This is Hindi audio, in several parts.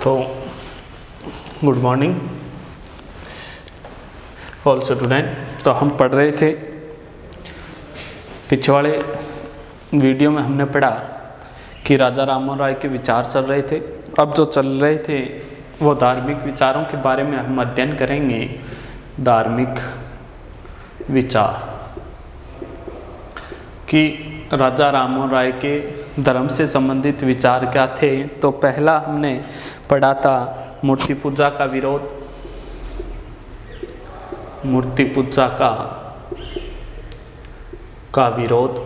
तो गुड मॉर्निंग ऑल स्टूडेंट। तो हम पढ़ रहे थे, पिछले वाले वीडियो में हमने पढ़ा कि राजा राममोहन राय के विचार चल रहे थे। अब जो चल रहे थे वो धार्मिक विचारों के बारे में हम अध्ययन करेंगे। धार्मिक विचार कि राजा राममोहन राय के धर्म से संबंधित विचार क्या थे। तो पहला हमने पढ़ा था मूर्ति पूजा का विरोध। मूर्ति पूजा का विरोध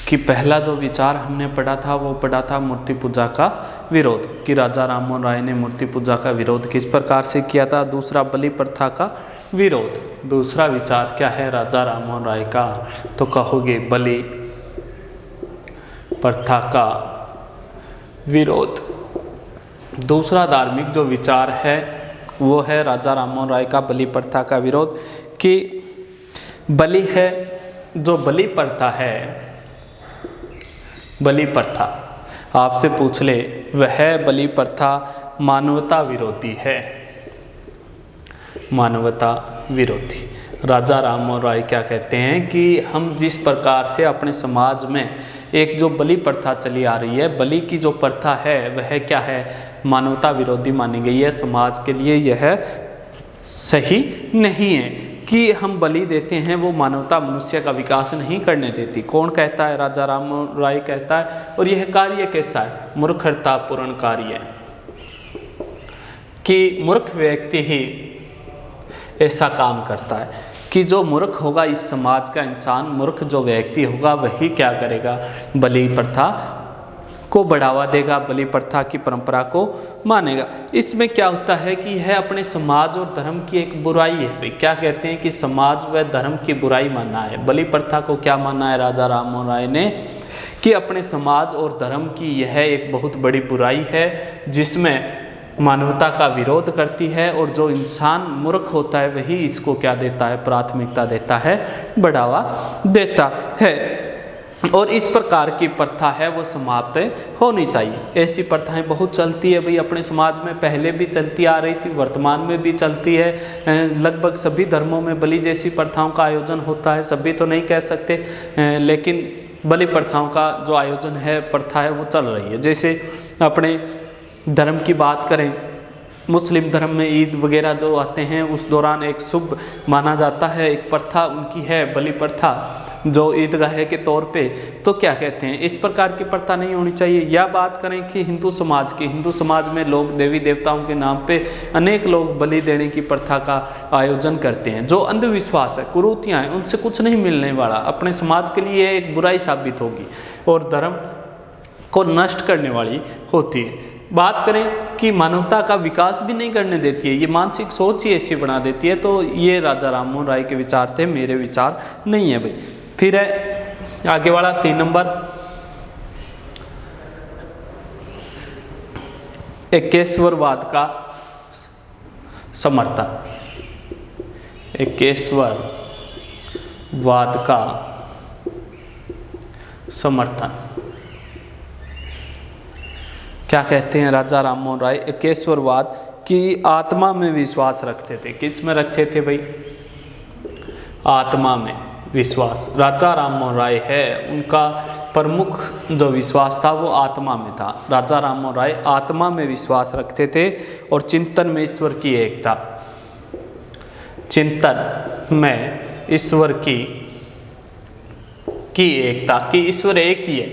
कि पहला जो विचार हमने पढ़ा था वो पढ़ा था मूर्ति पूजा का विरोध कि राजा राममोहन राय ने मूर्ति पूजा का विरोध किस प्रकार से किया था। दूसरा बलि प्रथा का विरोध। दूसरा विचार क्या है राजा राममोहन राय का, तो कहोगे बलि प्रथा का विरोध। दूसरा धार्मिक जो विचार है वो है राजा राममोहन राय का बलि प्रथा का विरोध कि बलि है जो बलि प्रथा है, बलि प्रथा आपसे पूछ ले वह बलि प्रथा मानवता विरोधी है, मानवता विरोधी। राजा राममोहन राय क्या कहते हैं कि हम जिस प्रकार से अपने समाज में एक जो बलि प्रथा चली आ रही है, बलि की जो प्रथा है वह क्या है, मानवता विरोधी मानी गई है। समाज के लिए यह सही नहीं है कि हम बलि देते हैं, वो मानवता मनुष्य का विकास नहीं करने देती। कौन कहता है? राजा राममोहन राय कहता है। और यह कार्य कैसा है? मूर्खतापूर्ण कार्य कि मूर्ख व्यक्ति ही ऐसा काम करता है कि जो मूर्ख होगा इस समाज का इंसान, मूर्ख जो व्यक्ति होगा वही क्या करेगा, बलि प्रथा को बढ़ावा देगा, बलि प्रथा की परंपरा को मानेगा। इसमें क्या होता है कि यह अपने समाज और धर्म की एक बुराई है। भाई क्या कहते हैं कि समाज व धर्म की बुराई मानना है। बलि प्रथा को क्या मानना है राजा राममोहन राय ने कि अपने समाज और धर्म की यह एक बहुत बड़ी बुराई है जिसमें मानवता का विरोध करती है। और जो इंसान मूर्ख होता है वही इसको क्या देता है, प्राथमिकता देता है, बढ़ावा देता है। और इस प्रकार की प्रथा है वो समाप्त होनी चाहिए। ऐसी प्रथाएं बहुत चलती है भाई अपने समाज में, पहले भी चलती आ रही थी, वर्तमान में भी चलती है। लगभग सभी धर्मों में बलि जैसी प्रथाओं का आयोजन होता है। सभी तो नहीं कह सकते, लेकिन बलि प्रथाओं का जो आयोजन है, प्रथा है, वो चल रही है। जैसे अपने धर्म की बात करें, मुस्लिम धर्म में ईद वगैरह जो आते हैं उस दौरान एक शुभ माना जाता है, एक प्रथा उनकी है बलि प्रथा जो ईदगाह के तौर पे। तो क्या कहते हैं, इस प्रकार की प्रथा नहीं होनी चाहिए। या बात करें कि हिंदू समाज की, हिंदू समाज में लोग देवी देवताओं के नाम पे अनेक लोग बलि देने की प्रथा का आयोजन करते हैं। जो अंधविश्वास है, कुरीतियाँ हैं, उनसे कुछ नहीं मिलने वाला, अपने समाज के लिए एक बुराई साबित होगी और धर्म को नष्ट करने वाली होती है। बात करें कि मानवता का विकास भी नहीं करने देती है, ये मानसिक सोच ही ऐसी बना देती है। तो ये राजा राममोहन राय के विचार थे, मेरे विचार नहीं है भाई। फिर है आगे वाला 3 नंबर, एकेश्वरवाद का समर्थन। एकेश्वरवाद का समर्थन। क्या कहते हैं राजा राममोहन राय? एकेश्वरवाद की आत्मा में विश्वास रखते थे। किस में रखते थे भाई? आत्मा में विश्वास। राजा राममोहन राय है, उनका प्रमुख जो विश्वास था वो आत्मा में था। राजा राममोहन राय आत्मा में विश्वास रखते थे और चिंतन में ईश्वर की एकता, चिंतन में ईश्वर की एकता कि ईश्वर एक ही है।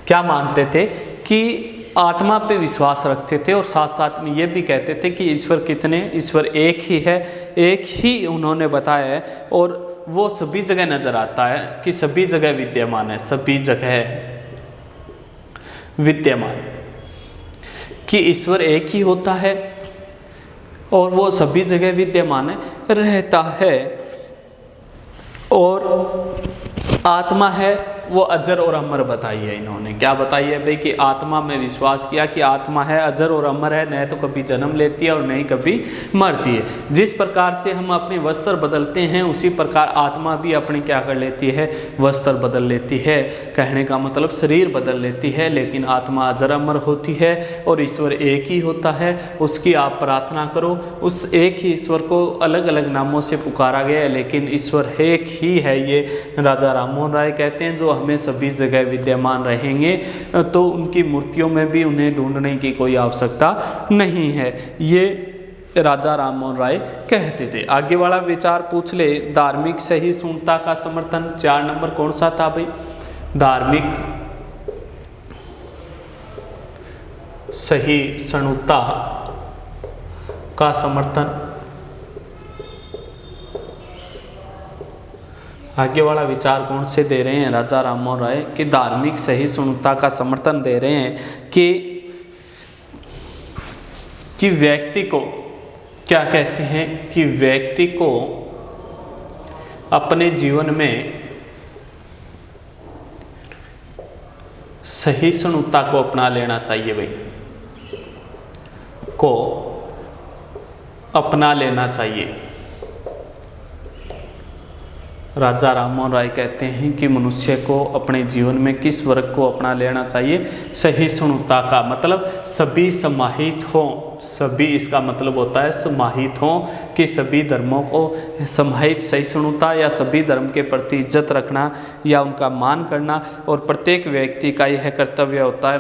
क्या मानते थे कि आत्मा पे विश्वास रखते थे और साथ साथ में ये भी कहते थे कि ईश्वर कितने, ईश्वर एक ही है, एक ही उन्होंने बताया है और वो सभी जगह नजर आता है कि सभी जगह विद्यमान है, सभी जगह विद्यमान, कि ईश्वर एक ही होता है और वो सभी जगह विद्यमान रहता है। और आत्मा है वो अजर और अमर बताई है। इन्होंने क्या बताई है भाई कि आत्मा में विश्वास किया कि आत्मा है, अजर और अमर है, न तो कभी जन्म लेती है और नहीं कभी मरती है। जिस प्रकार से हम अपने वस्त्र बदलते हैं उसी प्रकार आत्मा भी अपनी क्या कर लेती है, वस्त्र बदल लेती है। कहने का मतलब शरीर बदल लेती है, लेकिन आत्मा अजर अमर होती है और ईश्वर एक ही होता है। उसकी आप प्रार्थना करो, उस एक ही ईश्वर को अलग अलग नामों से पुकारा गया है, लेकिन ईश्वर एक ही है। ये राजा राम मोहन राय कहते हैं, जो हमें सभी जगह विद्यमान रहेंगे, तो उनकी मूर्तियों में भी उन्हें ढूंढने की कोई आवश्यकता नहीं है। ये राजा राम मोहन राय कहते थे। आगे वाला विचार पूछ ले, धार्मिक सहिष्णुता का समर्थन 4 नंबर कौन सा था भाई? धार्मिक सहिष्णुता का समर्थन। आगे वाला विचार कौन से दे रहे हैं राजा राम मोहन राय? कि धार्मिक सहिष्णुता का समर्थन दे रहे हैं कि व्यक्ति को क्या कहते हैं, कि व्यक्ति को अपने जीवन में सहिष्णुता को अपना लेना चाहिए भाई, को अपना लेना चाहिए। राजा राम मोहन राय कहते हैं कि मनुष्य को अपने जीवन में किस वर्ग को अपना लेना चाहिए? सहिष्णुता का मतलब सभी समाहित हों, सभी, इसका मतलब होता है समाहित हों, कि सभी धर्मों को समाहित सहिष्णुता या सभी धर्म के प्रति इज्जत रखना या उनका मान करना। और प्रत्येक व्यक्ति का यह कर्तव्य होता है,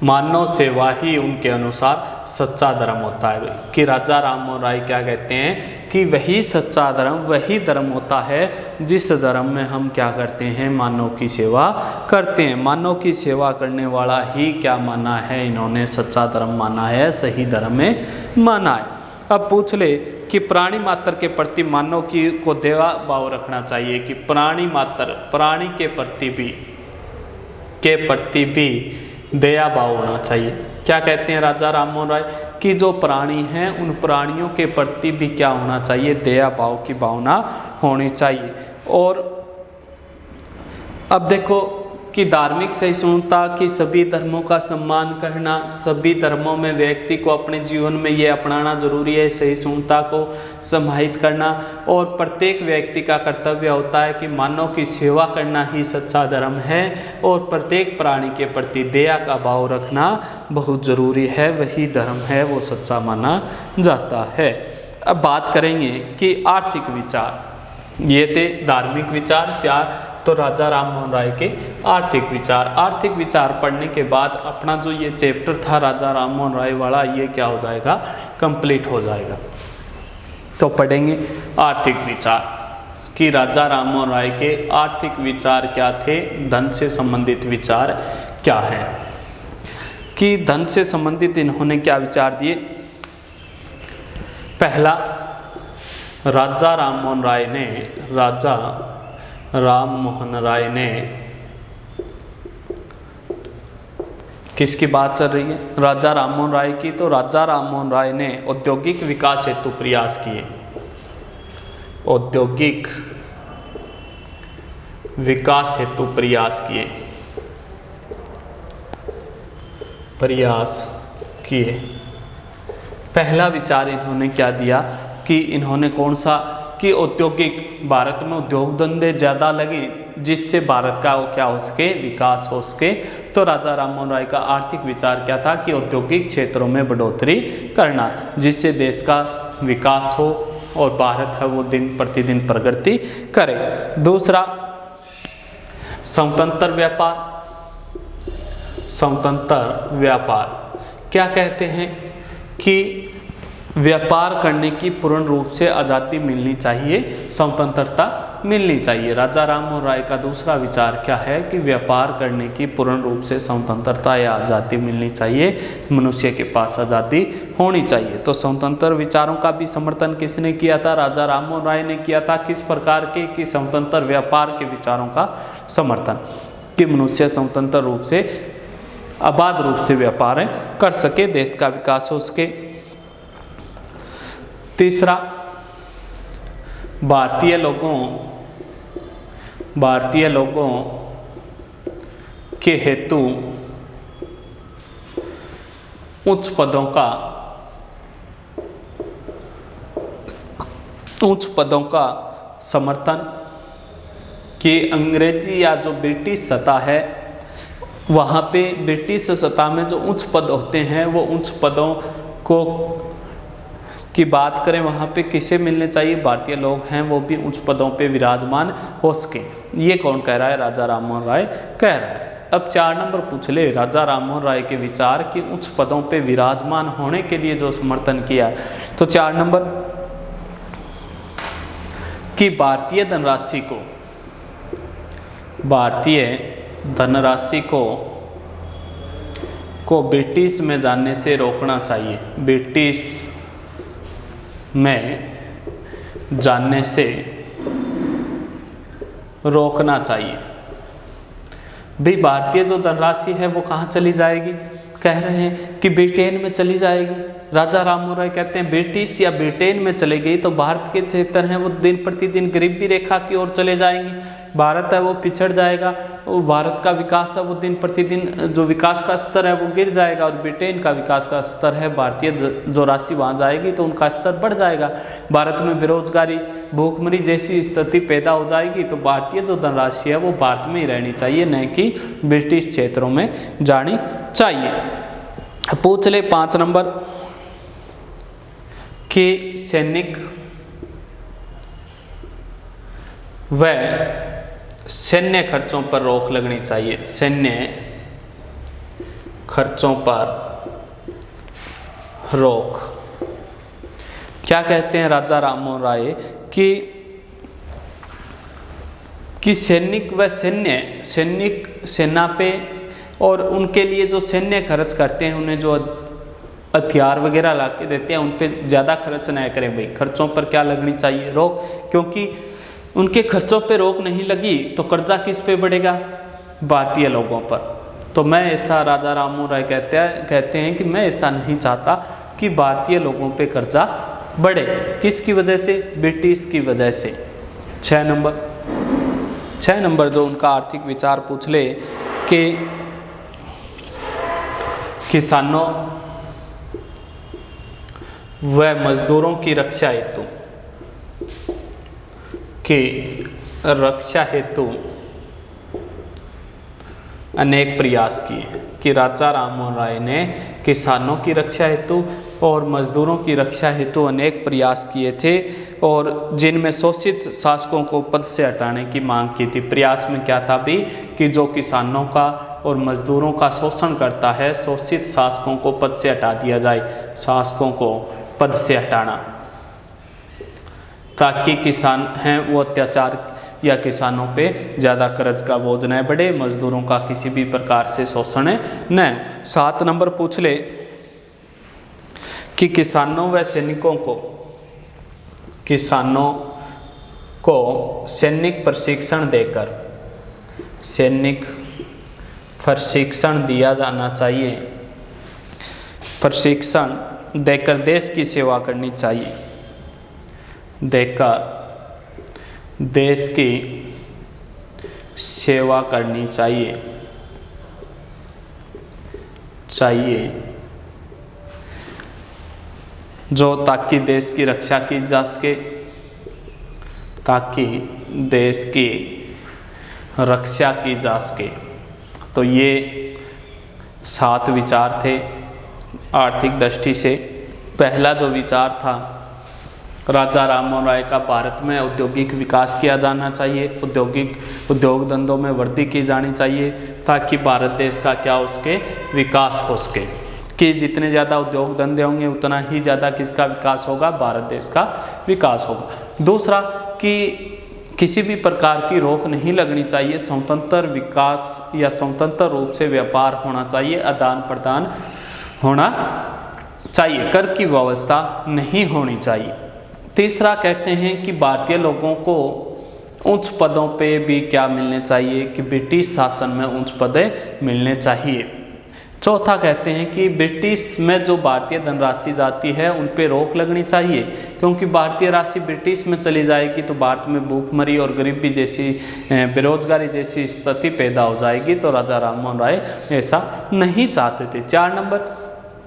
मानव सेवा ही उनके अनुसार सच्चा धर्म होता है। कि राजा राम मोहन राय क्या कहते हैं कि वही सच्चा धर्म, वही धर्म होता है जिस धर्म में हम क्या करते हैं, मानव की सेवा करते हैं। मानव की सेवा करने वाला ही क्या माना है इन्होंने, सच्चा धर्म माना है, सही धर्म में माना है। अब पूछ ले कि प्राणी मात्र के प्रति मानव की को दया भाव रखना चाहिए, कि प्राणी मात्र, प्राणी के प्रति भी दया भाव होना चाहिए। क्या कहते हैं राजा राम मोहन राय कि जो प्राणी हैं उन प्राणियों के प्रति भी क्या होना चाहिए, दया भाव की भावना होनी चाहिए। और अब देखो कि धार्मिक सहिष्णुता की सभी धर्मों का सम्मान करना, सभी धर्मों में व्यक्ति को अपने जीवन में ये अपनाना जरूरी है, सहिष्णुता को समाहित करना। और प्रत्येक व्यक्ति का कर्तव्य होता है कि मानव की सेवा करना ही सच्चा धर्म है, और प्रत्येक प्राणी के प्रति दया का भाव रखना बहुत जरूरी है, वही धर्म है, वो सच्चा माना जाता है। अब बात करेंगे कि आर्थिक विचार। ये थे धार्मिक विचार 4, तो राजा राम मोहन राय के आर्थिक विचार पढ़ने के बाद अपना जो ये चैप्टर था राजा राम मोहन राय वाला, ये क्या हो जाएगा, कंप्लीट हो जाएगा। तो पढ़ेंगे आर्थिक विचार कि राजा राम मोहन राय के आर्थिक विचार क्या थे, धन से संबंधित विचार क्या है। कि धन से संबंधित इन्होंने क्या विचार दिए। पहला, राजा राम मोहन राय ने किसकी बात चल रही है, राजा राम मोहन राय की। तो राजा राम मोहन राय ने औद्योगिक विकास हेतु प्रयास किए, औद्योगिक विकास हेतु प्रयास किए। पहला विचार इन्होंने क्या दिया कि इन्होंने कौन सा, कि औद्योगिक, भारत में उद्योग धंधे ज़्यादा लगे जिससे भारत का क्या हो सके, विकास हो सके। तो राजा राम मोहन राय का आर्थिक विचार क्या था कि औद्योगिक क्षेत्रों में बढ़ोतरी करना, जिससे देश का विकास हो और भारत है वो दिन प्रतिदिन प्रगति करे। दूसरा, स्वतंत्र व्यापार। क्या कहते हैं कि व्यापार करने की पूर्ण रूप से आज़ादी मिलनी चाहिए, स्वतंत्रता मिलनी चाहिए। राजा राम मोहन राय का दूसरा विचार क्या है कि व्यापार करने की पूर्ण रूप से स्वतंत्रता या आज़ादी मिलनी चाहिए, मनुष्य के पास आज़ादी होनी चाहिए। तो स्वतंत्र विचारों का भी समर्थन किसने किया था, राजा राम मोहन राय ने किया था। किस प्रकार के, कि स्वतंत्र व्यापार के विचारों का समर्थन, कि मनुष्य स्वतंत्र रूप से, आबाद रूप से व्यापार कर सके, देश का विकास हो सके। तीसरा, भारतीय लोगों भारतीय लोगों के हेतु उच्च पदों का समर्थन, कि अंग्रेजी या जो ब्रिटिश सत्ता है वहाँ पे ब्रिटिश सत्ता में जो उच्च पद होते हैं वो उच्च पदों को की बात करें वहाँ पे किसे मिलने चाहिए, भारतीय लोग हैं वो भी उच्च पदों पे विराजमान हो सके। ये कौन कह रहा है, राजा राममोहन राय कह रहा है। अब 4 नंबर पूछ ले, राजा राममोहन राय के विचार कि उच्च पदों पे विराजमान होने के लिए जो समर्थन किया, तो 4 नंबर कि भारतीय धनराशि को ब्रिटिश में जाने से रोकना चाहिए, ब्रिटिश में जाने से रोकना चाहिए। भाई भारतीय जो धनराशि है वो कहाँ चली जाएगी, कह रहे हैं कि ब्रिटेन में चली जाएगी। राजा राममोहन राय कहते हैं ब्रिटिश या ब्रिटेन में चले गई तो भारत के क्षेत्र हैं वो दिन प्रतिदिन गरीबी रेखा की ओर चले जाएंगे, भारत है वो पिछड़ जाएगा, और भारत का विकास है वो दिन प्रतिदिन जो विकास का स्तर है वो गिर जाएगा, और ब्रिटेन का विकास का स्तर है, भारतीय जो राशि वहाँ जाएगी तो उनका स्तर बढ़ जाएगा, भारत में बेरोजगारी भूखमरी जैसी स्थिति पैदा हो जाएगी। तो भारतीय जो धनराशि है वो भारत में ही रहनी चाहिए, न कि ब्रिटिश क्षेत्रों में जानी चाहिए। पूछ ले 5 नंबर कि सैनिक व सैन्य खर्चों पर रोक लगनी चाहिए, सैन्य खर्चों पर रोक। क्या कहते हैं राजा राममोहन राय कि सैनिक व सैनिक सेना पे और उनके लिए जो सैन्य खर्च करते हैं, उन्हें जो हथियार वगैरह ला के देते हैं उन पे ज़्यादा खर्च न करें। भाई खर्चों पर क्या लगनी चाहिए, रोक, क्योंकि उनके खर्चों पे रोक नहीं लगी तो कर्जा किस पे बढ़ेगा, भारतीय लोगों पर। तो मैं ऐसा, राजा राममोहन राय कहते हैं कि मैं ऐसा नहीं चाहता कि भारतीय लोगों पे कर्जा बढ़े, किसकी वजह से, ब्रिटिश की वजह से। 6 नंबर जो उनका आर्थिक विचार पूछ ले कि किसानों व मजदूरों की रक्षा हेतु अनेक प्रयास किए, कि राजा राममोहन राय ने किसानों की रक्षा हेतु और मजदूरों की रक्षा हेतु अनेक प्रयास किए थे, और जिनमें शोषित शासकों को पद से हटाने की मांग की थी। प्रयास में क्या था भी कि जो किसानों का और मजदूरों का शोषण करता है, शोषित शासकों को पद से हटा दिया जाए, शासकों को पद से हटाना, ताकि किसान हैं वो अत्याचार या किसानों पे ज़्यादा कर्ज का बोझ न बढ़े, मजदूरों का किसी भी प्रकार से शोषण न। 7 नंबर पूछ ले कि किसानों व सैनिकों को सैनिक प्रशिक्षण दिया जाना चाहिए, प्रशिक्षण देकर देश की सेवा करनी चाहिए, देकर देश की सेवा करनी चाहिए जो ताकि देश की रक्षा की जा सके, ताकि देश की रक्षा की जा सके। तो ये 7 विचार थे आर्थिक दृष्टि से। पहला जो विचार था राजा राममोहन राय का, भारत में औद्योगिक विकास किया जाना चाहिए, उद्योग धंधों में वृद्धि की जानी चाहिए, ताकि भारत देश का क्या उसके विकास हो सके, कि जितने ज़्यादा उद्योग धंधे होंगे उतना ही ज़्यादा किसका विकास होगा, भारत देश का विकास होगा। दूसरा कि किसी भी प्रकार की रोक नहीं लगनी चाहिए, स्वतंत्र विकास या स्वतंत्र रूप से व्यापार होना चाहिए, आदान प्रदान होना चाहिए, कर की व्यवस्था नहीं होनी चाहिए। तीसरा कहते हैं कि भारतीय लोगों को उच्च पदों पे भी क्या मिलने चाहिए, कि ब्रिटिश शासन में उच्च पद मिलने चाहिए। चौथा कहते हैं कि ब्रिटिश में जो भारतीय धनराशि जाती है उन पे रोक लगनी चाहिए, क्योंकि भारतीय राशि ब्रिटिश में चली जाएगी तो भारत में भूखमरी और गरीबी जैसी बेरोजगारी जैसी स्थिति पैदा हो जाएगी। तो राजा राममोहन राय ऐसा नहीं चाहते थे। 4 नंबर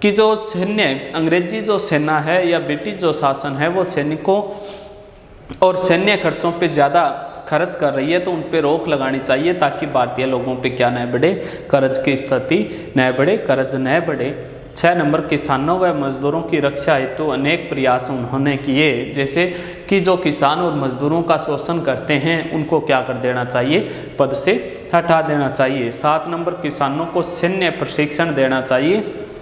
कि जो सैन्य अंग्रेजी जो सेना है या ब्रिटिश जो शासन है वो सैनिकों और सैन्य खर्चों पे ज़्यादा खर्च कर रही है, तो उन पे रोक लगानी चाहिए ताकि भारतीय लोगों पे क्या न बढ़े, कर्ज की स्थिति न बढ़े, कर्ज न बढ़े। 6 नंबर किसानों व मजदूरों की रक्षा हेतु अनेक प्रयास उन्होंने किए, जैसे कि जो किसान और मजदूरों का शोषण करते हैं उनको क्या कर देना चाहिए, पद से हटा देना चाहिए। 7 नंबर किसानों को सैन्य प्रशिक्षण देना चाहिए,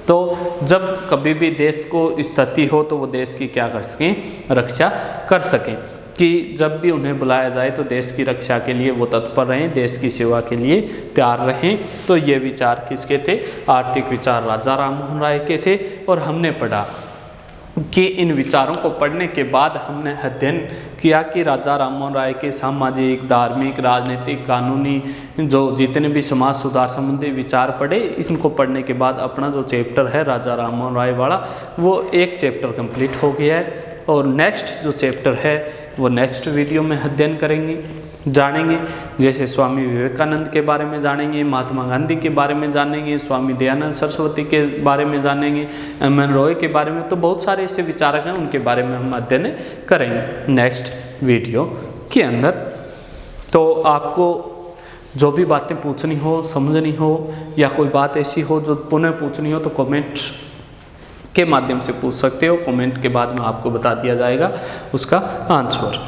तो जब कभी भी देश को स्थिति हो तो वो देश की क्या कर सकें, रक्षा कर सकें, कि जब भी उन्हें बुलाया जाए तो देश की रक्षा के लिए वो तत्पर रहें, देश की सेवा के लिए तैयार रहें। तो ये विचार किसके थे, आर्थिक विचार राजा राममोहन राय के थे। और हमने पढ़ा कि इन विचारों को पढ़ने के बाद हमने अध्ययन किया कि राजा राममोहन राय के सामाजिक, धार्मिक, राजनीतिक, कानूनी जो जितने भी समाज सुधार संबंधी विचार पढ़े, इनको पढ़ने के बाद अपना जो चैप्टर है राजा राममोहन राय वाला वो एक चैप्टर कंप्लीट हो गया है। और नेक्स्ट जो चैप्टर है वो नेक्स्ट वीडियो में अध्ययन करेंगे, जानेंगे। जैसे स्वामी विवेकानंद के बारे में जानेंगे, महात्मा गांधी के बारे में जानेंगे, स्वामी दयानंद सरस्वती के बारे में जानेंगे, एम.एन. रॉय के बारे में। तो बहुत सारे ऐसे विचारक हैं, उनके बारे में हम अध्ययन करेंगे नेक्स्ट वीडियो के अंदर। तो आपको जो भी बातें पूछनी हो, समझनी हो या कोई बात ऐसी हो जो पुनः पूछनी हो तो कमेंट के माध्यम से पूछ सकते हो। कमेंट के बाद में आपको बता दिया जाएगा उसका आंसर।